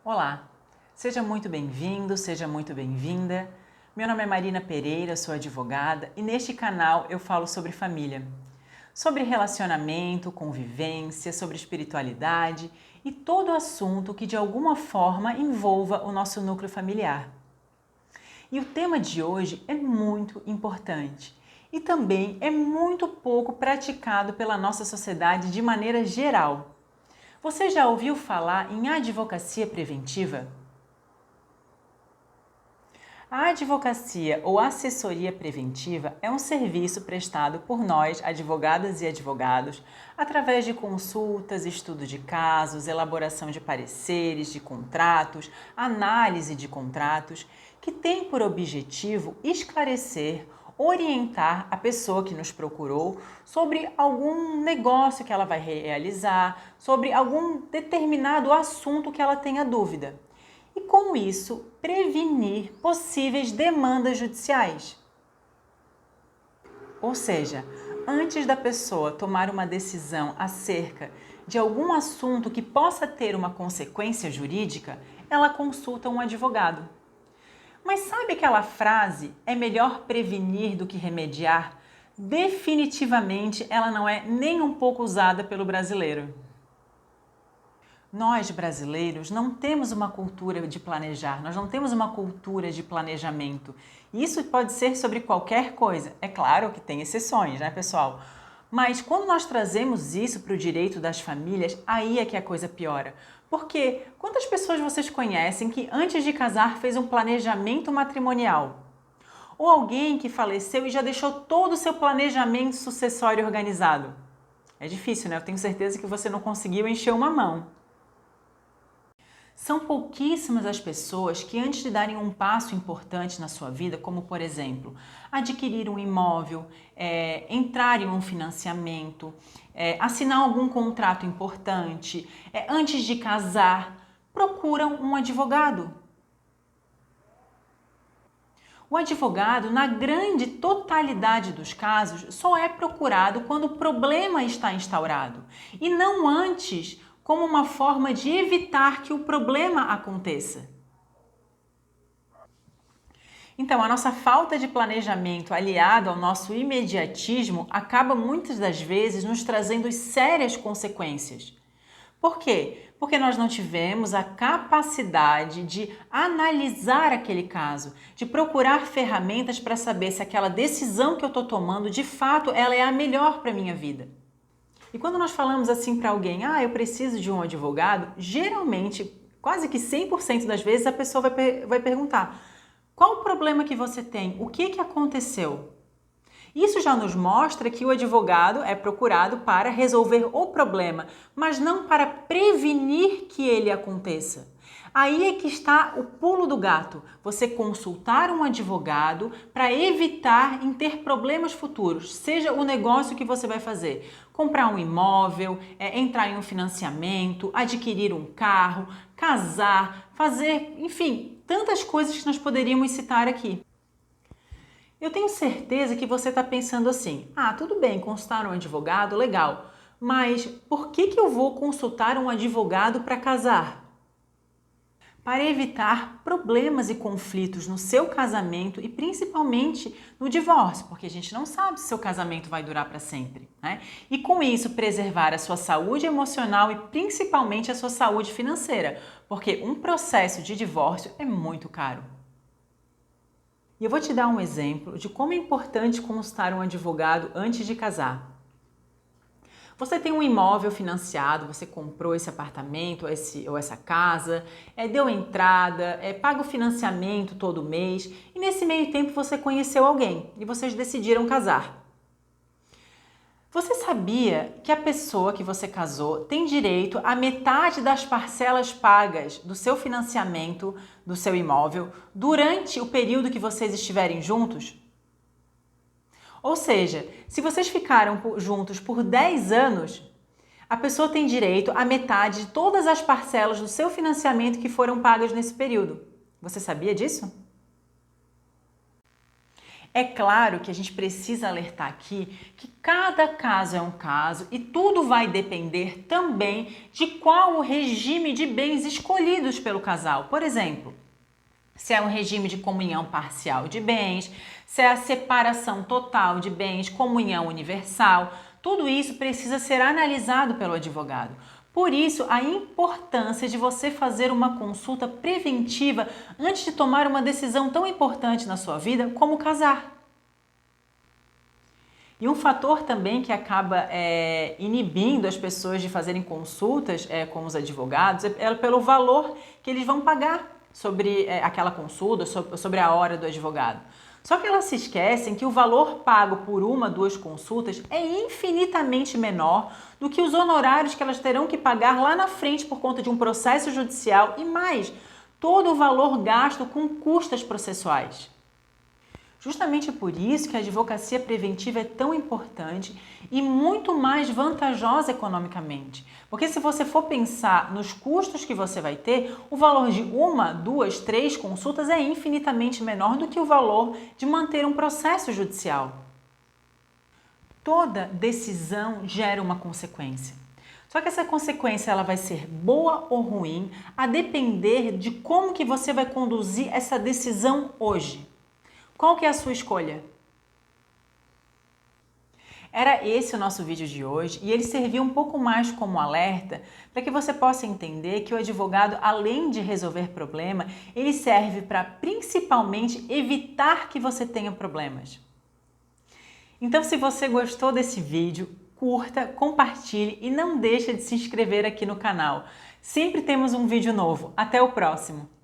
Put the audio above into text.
Olá, seja muito bem-vindo, seja muito bem-vinda. Meu nome é Marina Pereira, sou advogada e neste canal eu falo sobre família, sobre relacionamento, convivência, sobre espiritualidade e todo assunto que de alguma forma envolva o nosso núcleo familiar. E o tema de hoje é muito importante e também é muito pouco praticado pela nossa sociedade de maneira geral. Você já ouviu falar em advocacia preventiva? A advocacia ou assessoria preventiva é um serviço prestado por nós, advogadas e advogados, através de consultas, estudo de casos, elaboração de pareceres, de contratos, análise de contratos, que tem por objetivo esclarecer, orientar a pessoa que nos procurou sobre algum negócio que ela vai realizar, sobre algum determinado assunto que ela tenha dúvida. E com isso, prevenir possíveis demandas judiciais. Ou seja, antes da pessoa tomar uma decisão acerca de algum assunto que possa ter uma consequência jurídica, ela consulta um advogado. Mas sabe aquela frase, é melhor prevenir do que remediar? Definitivamente ela não é nem um pouco usada pelo brasileiro. Nós, brasileiros, não temos uma cultura de planejar, nós não temos uma cultura de planejamento. Isso pode ser sobre qualquer coisa. É claro que tem exceções, né, pessoal? Mas quando nós trazemos isso para o direito das famílias, aí é que a coisa piora. Porque quantas pessoas vocês conhecem que antes de casar fez um planejamento matrimonial? Ou alguém que faleceu e já deixou todo o seu planejamento sucessório organizado? É difícil, né? Eu tenho certeza que você não conseguiu encher uma mão. São pouquíssimas as pessoas que, antes de darem um passo importante na sua vida, como por exemplo, adquirir um imóvel, entrar em um financiamento, assinar algum contrato importante, antes de casar, procuram um advogado. O advogado, na grande totalidade dos casos, só é procurado quando o problema está instaurado e não antes, como uma forma de evitar que o problema aconteça. Então, a nossa falta de planejamento aliado ao nosso imediatismo acaba muitas das vezes nos trazendo sérias consequências. Por quê? Porque nós não tivemos a capacidade de analisar aquele caso, de procurar ferramentas para saber se aquela decisão que eu estou tomando, de fato, ela é a melhor para a minha vida. E quando nós falamos assim para alguém, eu preciso de um advogado, geralmente, quase que 100% das vezes, a pessoa vai perguntar, qual o problema que você tem? O que aconteceu? Isso já nos mostra que o advogado é procurado para resolver o problema, mas não para prevenir que ele aconteça. Aí é que está o pulo do gato, você consultar um advogado para evitar em ter problemas futuros, seja o negócio que você vai fazer, comprar um imóvel, entrar em um financiamento, adquirir um carro, casar, fazer, enfim, tantas coisas que nós poderíamos citar aqui. Eu tenho certeza que você está pensando assim, tudo bem, consultar um advogado, legal, mas por que eu vou consultar um advogado para casar? Para evitar problemas e conflitos no seu casamento e principalmente no divórcio, porque a gente não sabe se seu casamento vai durar para sempre, né? E com isso preservar a sua saúde emocional e principalmente a sua saúde financeira, porque um processo de divórcio é muito caro. E eu vou te dar um exemplo de como é importante consultar um advogado antes de casar. Você tem um imóvel financiado, você comprou esse apartamento ou essa casa, deu entrada, paga o financiamento todo mês e nesse meio tempo você conheceu alguém e vocês decidiram casar. Você sabia que a pessoa que você casou tem direito a metade das parcelas pagas do seu financiamento do seu imóvel durante o período que vocês estiverem juntos? Ou seja, se vocês ficaram juntos por 10 anos, a pessoa tem direito a metade de todas as parcelas do seu financiamento que foram pagas nesse período. Você sabia disso? É claro que a gente precisa alertar aqui que cada caso é um caso e tudo vai depender também de qual o regime de bens escolhidos pelo casal. Por exemplo, se é um regime de comunhão parcial de bens, se é a separação total de bens, comunhão universal, tudo isso precisa ser analisado pelo advogado. Por isso, a importância de você fazer uma consulta preventiva antes de tomar uma decisão tão importante na sua vida como casar. E um fator também que acaba inibindo as pessoas de fazerem consultas com os advogados é pelo valor que eles vão pagar sobre aquela consulta, sobre a hora do advogado. Só que elas se esquecem que o valor pago por uma, duas consultas é infinitamente menor do que os honorários que elas terão que pagar lá na frente por conta de um processo judicial e mais, todo o valor gasto com custas processuais. Justamente por isso que a advocacia preventiva é tão importante e muito mais vantajosa economicamente. Porque se você for pensar nos custos que você vai ter, o valor de uma, duas, três consultas é infinitamente menor do que o valor de manter um processo judicial. Toda decisão gera uma consequência. Só que essa consequência ela vai ser boa ou ruim a depender de como que você vai conduzir essa decisão hoje. Qual que é a sua escolha? Era esse o nosso vídeo de hoje e ele serviu um pouco mais como alerta para que você possa entender que o advogado, além de resolver problema, ele serve para principalmente evitar que você tenha problemas. Então, se você gostou desse vídeo, curta, compartilhe e não deixe de se inscrever aqui no canal. Sempre temos um vídeo novo. Até o próximo!